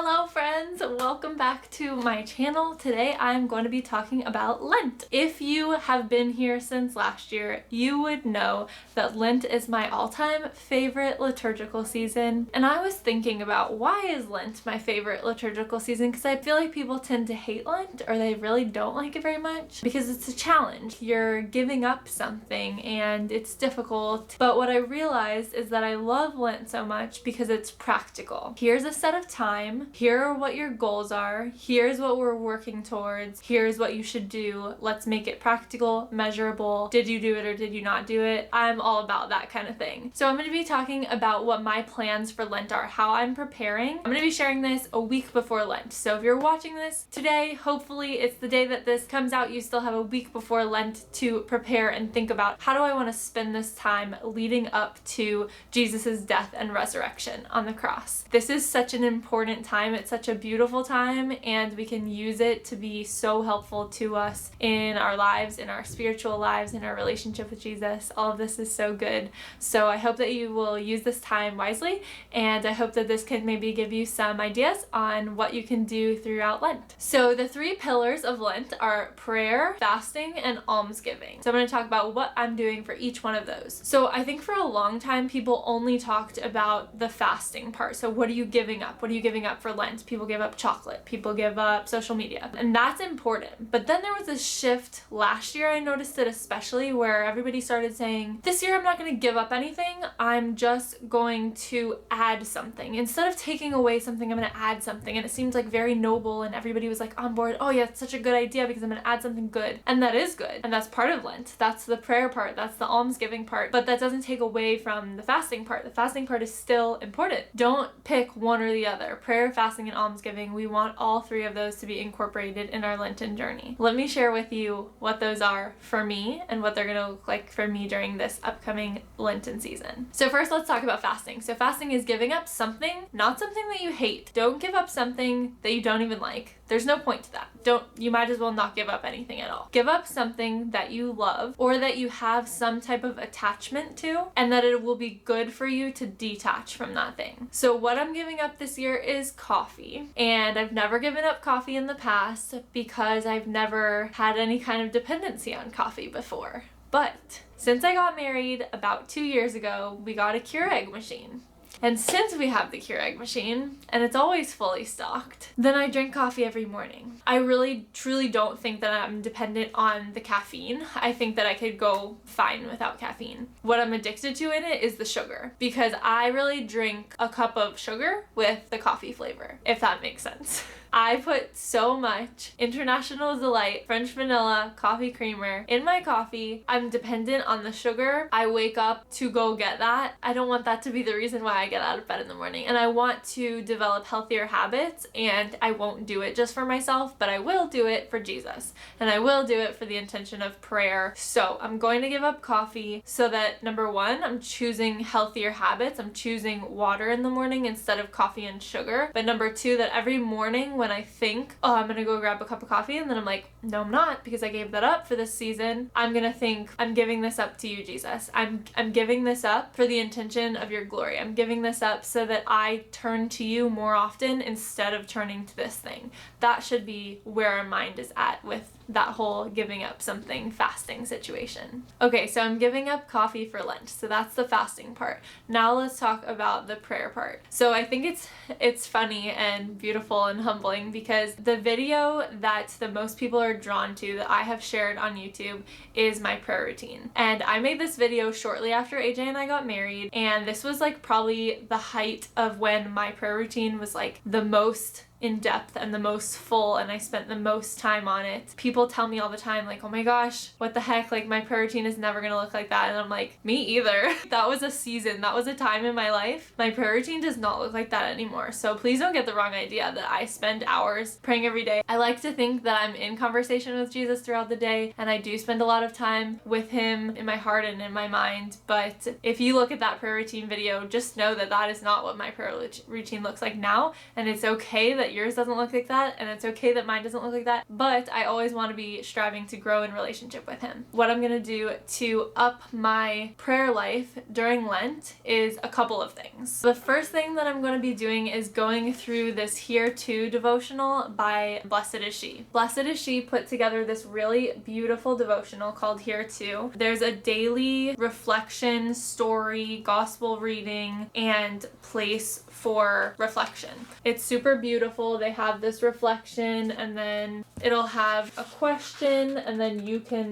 Hello friends, welcome back to my channel. Today I'm going to be talking about Lent. If you have been here since last year, you would know that Lent is my all-time favorite liturgical season. And I was thinking about why is Lent my favorite liturgical season, because I feel like people tend to hate Lent or they really don't like it very much because it's a challenge. You're giving up something and it's difficult. But what I realized is that I love Lent so much because it's practical. Here's a set of time. Here are what your goals are. Here's what we're working towards. Here's what you should do. Let's make it practical, measurable. Did you do it or did you not do it? I'm all about that kind of thing. So I'm going to be talking about what my plans for Lent are, how I'm preparing. I'm going to be sharing this a week before Lent. So if you're watching this today, hopefully it's the day that this comes out. You still have a week before Lent to prepare and think about, how do I want to spend this time leading up to Jesus's death and resurrection on the cross? This is such an important time. It's such a beautiful time, and we can use it to be so helpful to us in our lives, in our spiritual lives, in our relationship with Jesus. All of this is so good. So I hope that you will use this time wisely, and I hope that this can maybe give you some ideas on what you can do throughout Lent. So the three pillars of Lent are prayer, fasting, and almsgiving. So I'm going to talk about what I'm doing for each one of those. So I think for a long time people only talked about the fasting part. So what are you giving up? What are you giving up for Lent? People give up chocolate, people give up social media, and that's important. But then there was a shift last year, I noticed it especially, where everybody started saying, this year I'm not going to give up anything, I'm just going to add something. Instead of taking away something, I'm going to add something. And it seemed like very noble, and everybody was like on board. Oh yeah, it's such a good idea because I'm going to add something good. And that is good. And that's part of Lent. That's the prayer part. That's the almsgiving part. But that doesn't take away from the fasting part. The fasting part is still important. Don't pick one or the other. Prayer, fasting, and almsgiving. We want all three of those to be incorporated in our Lenten journey. Let me share with you what those are for me and what they're going to look like for me during this upcoming Lenten season. So first, let's talk about fasting. So fasting is giving up something, not something that you hate. Don't give up something that you don't even like. There's no point to that. You might as well not give up anything at all. Give up something that you love or that you have some type of attachment to, and that it will be good for you to detach from that thing. So what I'm giving up this year is coffee. And I've never given up coffee in the past because I've never had any kind of dependency on coffee before. But since I got married about 2 years ago, we got a Keurig machine. And since we have the Keurig machine, and it's always fully stocked, then I drink coffee every morning. I really, truly don't think that I'm dependent on the caffeine. I think that I could go fine without caffeine. What I'm addicted to in it is the sugar, because I really drink a cup of sugar with the coffee flavor, if that makes sense. I put so much International Delight French vanilla coffee creamer in my coffee. I'm dependent on the sugar. I wake up to go get that. I don't want that to be the reason why I get out of bed in the morning. And I want to develop healthier habits, and I won't do it just for myself, but I will do it for Jesus. And I will do it for the intention of prayer. So I'm going to give up coffee so that, number one, I'm choosing healthier habits. I'm choosing water in the morning instead of coffee and sugar. But number two, that every morning when I think, oh, I'm gonna go grab a cup of coffee, and then I'm like, no, I'm not, because I gave that up for this season. I'm gonna think, I'm giving this up to you, Jesus. I'm giving this up for the intention of your glory. I'm giving this up so that I turn to you more often instead of turning to this thing. That should be where our mind is at with that whole giving up something fasting situation. Okay, so I'm giving up coffee for Lent. So that's the fasting part. Now let's talk about the prayer part. So I think it's funny and beautiful and humbling because the video that the most people are drawn to that I have shared on YouTube is my prayer routine. And I made this video shortly after AJ and I got married, and this was like probably the height of when my prayer routine was like the most in depth and the most full, and I spent the most time on it. People tell me all the time, like, oh my gosh, what the heck, like my prayer routine is never gonna look like that. And I'm like, me either. That was a season, that was a time in my life. My prayer routine does not look like that anymore. So please don't get the wrong idea that I spend hours praying every day. I like to think that I'm in conversation with Jesus throughout the day, and I do spend a lot of time with him in my heart and in my mind. But if you look at that prayer routine video, just know that that is not what my prayer routine looks like now, and it's okay that that yours doesn't look like that, and it's okay that mine doesn't look like that, but I always want to be striving to grow in relationship with him. What I'm gonna do to up my prayer life during Lent is a couple of things. The first thing that I'm going to be doing is going through this Here To devotional by Blessed Is She. Blessed Is She put together this really beautiful devotional called Here To. There's a daily reflection, story, gospel reading, and place for reflection. It's super beautiful. They have this reflection, and then it'll have a question, and then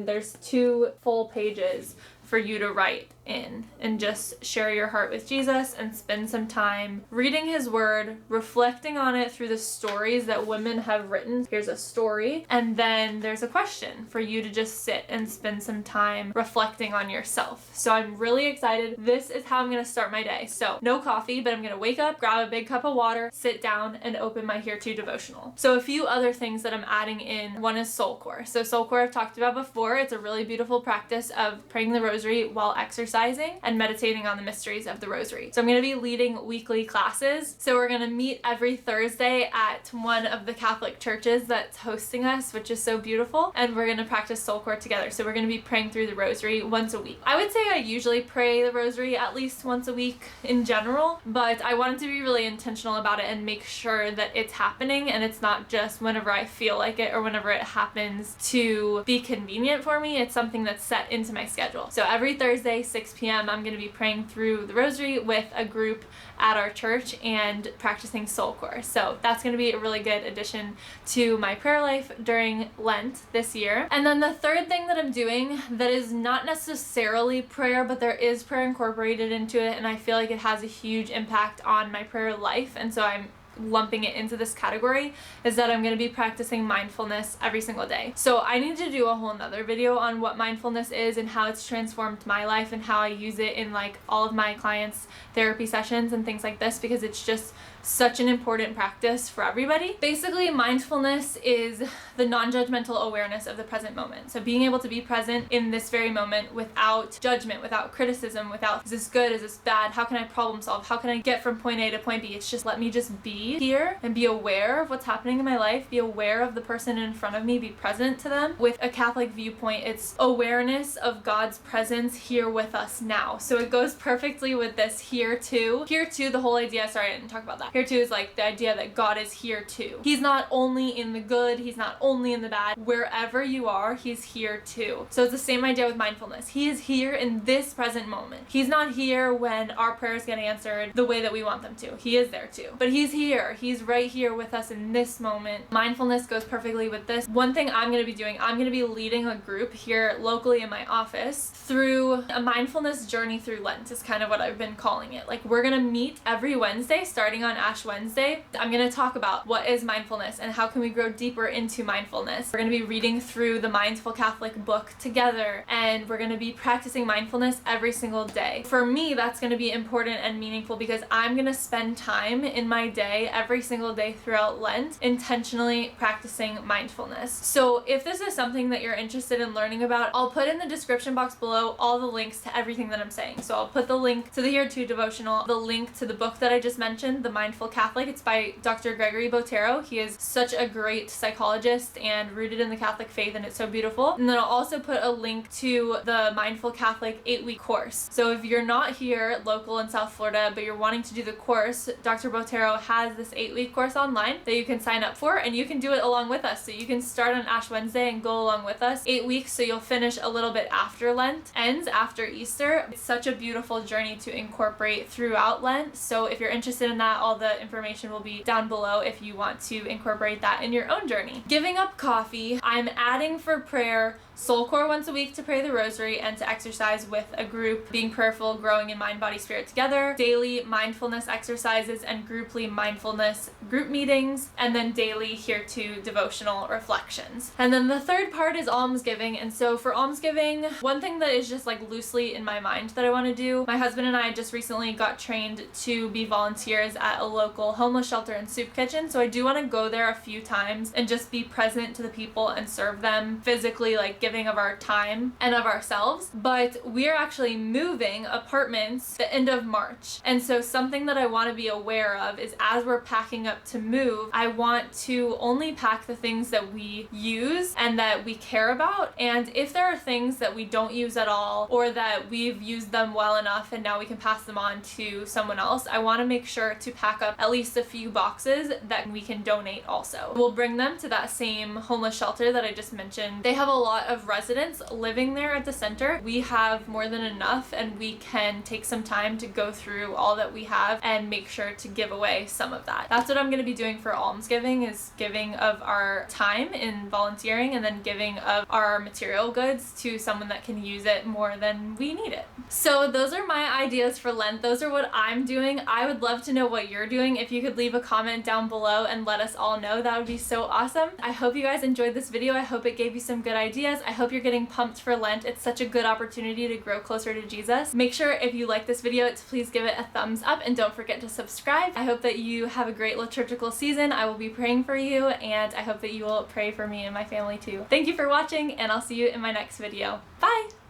there's 2 full pages for you to write in and just share your heart with Jesus and spend some time reading his word, reflecting on it through the stories that women have written. Here's a story, and then there's a question for you to just sit and spend some time reflecting on yourself. So I'm really excited. This is how I'm going to start my day. So no coffee, but I'm going to wake up, grab a big cup of water, sit down, and open my Here To devotional. So a few other things that I'm adding in. One is soul core. So soul core I've talked about before. It's a really beautiful practice of praying the rosary while exercising and meditating on the mysteries of the rosary. So I'm going to be leading weekly classes. So we're going to meet every Thursday at one of the Catholic churches that's hosting us, which is so beautiful. And we're going to practice soul core together. So we're going to be praying through the rosary once a week. I would say I usually pray the rosary at least once a week in general, but I wanted to be really intentional about it and make sure that it's happening and it's not just whenever I feel like it or whenever it happens to be convenient for me. It's something that's set into my schedule. So every Thursday, 6 p.m., I'm going to be praying through the rosary with a group at our church and practicing soul core. So that's going to be a really good addition to my prayer life during Lent this year. And then the third thing that I'm doing that is not necessarily prayer, but there is prayer incorporated into it, and I feel like it has a huge impact on my prayer life, and so I'm lumping it into this category, is that I'm going to be practicing mindfulness every single day. So I need to do a whole nother video on what mindfulness is and how it's transformed my life and how I use it in like all of my clients' therapy sessions and things like this, because it's just such an important practice for everybody. Basically, mindfulness is the non-judgmental awareness of the present moment. So being able to be present in this very moment without judgment, without criticism, without is this good, is this bad, how can I problem solve, how can I get from point A to point B. It's just let me just be here and be aware of what's happening in my life, be aware of the person in front of me, be present to them. With a Catholic viewpoint, it's awareness of God's presence here with us now. So it goes perfectly with this Here To. Here To, the whole idea, sorry I didn't talk about that. Here To is like the idea that God is here too. He's not only in the good, he's not only in the bad. Wherever you are, he's here too. So it's the same idea with mindfulness. He is here in this present moment. He's not here when our prayers get answered the way that we want them to. He is there too. But he's here. He's right here with us in this moment. Mindfulness goes perfectly with this. One thing I'm going to be doing, I'm going to be leading a group here locally in my office through a mindfulness journey through Lent is kind of what I've been calling it. Like, we're going to meet every Wednesday starting on Ash Wednesday. I'm going to talk about what is mindfulness and how can we grow deeper into mindfulness. We're going to be reading through the Mindful Catholic book together, and we're going to be practicing mindfulness every single day. For me, that's going to be important and meaningful because I'm going to spend time in my day every single day throughout Lent intentionally practicing mindfulness. So if this is something that you're interested in learning about, I'll put in the description box below all the links to everything that I'm saying. So I'll put the link to the Here To devotional, the link to the book that I just mentioned, The Mindful Catholic. It's by Dr. Gregory Botero. He is such a great psychologist and rooted in the Catholic faith, and it's so beautiful. And then I'll also put a link to the Mindful Catholic 8-week course. So if you're not here local in South Florida, but you're wanting to do the course, Dr. Botero has this 8-week course online that you can sign up for, and you can do it along with us. So you can start on Ash Wednesday and go along with us. 8 weeks, so you'll finish a little bit after Lent ends, after Easter. It's such a beautiful journey to incorporate throughout Lent. So if you're interested in that, all the information will be down below if you want to incorporate that in your own journey. Giving up coffee, I'm adding for prayer soul core once a week to pray the rosary and to exercise with a group, being prayerful, growing in mind, body, spirit together, daily mindfulness exercises and grouply mindfulness group meetings, and then daily Here To devotional reflections. And then the third part is almsgiving. And so for almsgiving, one thing that is just like loosely in my mind that I want to do, my husband and I just recently got trained to be volunteers at a local homeless shelter and soup kitchen. So I do want to go there a few times and just be present to the people and serve them physically, like giving of our time and of ourselves, but we are actually moving apartments the end of March. And so something that I want to be aware of is as we're packing up to move, I want to only pack the things that we use and that we care about. And if there are things that we don't use at all, or that we've used them well enough and now we can pass them on to someone else, I want to make sure to pack up at least a few boxes that we can donate also. We'll bring them to that same homeless shelter that I just mentioned. They have a lot of residents living there at the center. We have more than enough, and we can take some time to go through all that we have and make sure to give away some of that. That's what I'm going to be doing for Almsgiving, is giving of our time in volunteering and then giving of our material goods to someone that can use it more than we need it. So those are my ideas for Lent. Those are what I'm doing. I would love to know what you're doing. If you could leave a comment down below and let us all know, that would be so awesome. I hope you guys enjoyed this video. I hope it gave you some good ideas. I hope you're getting pumped for Lent. It's such a good opportunity to grow closer to Jesus. Make sure if you like this video to please give it a thumbs up, and don't forget to subscribe. I hope that you have a great liturgical season. I will be praying for you, and I hope that you will pray for me and my family too. Thank you for watching, and I'll see you in my next video. Bye!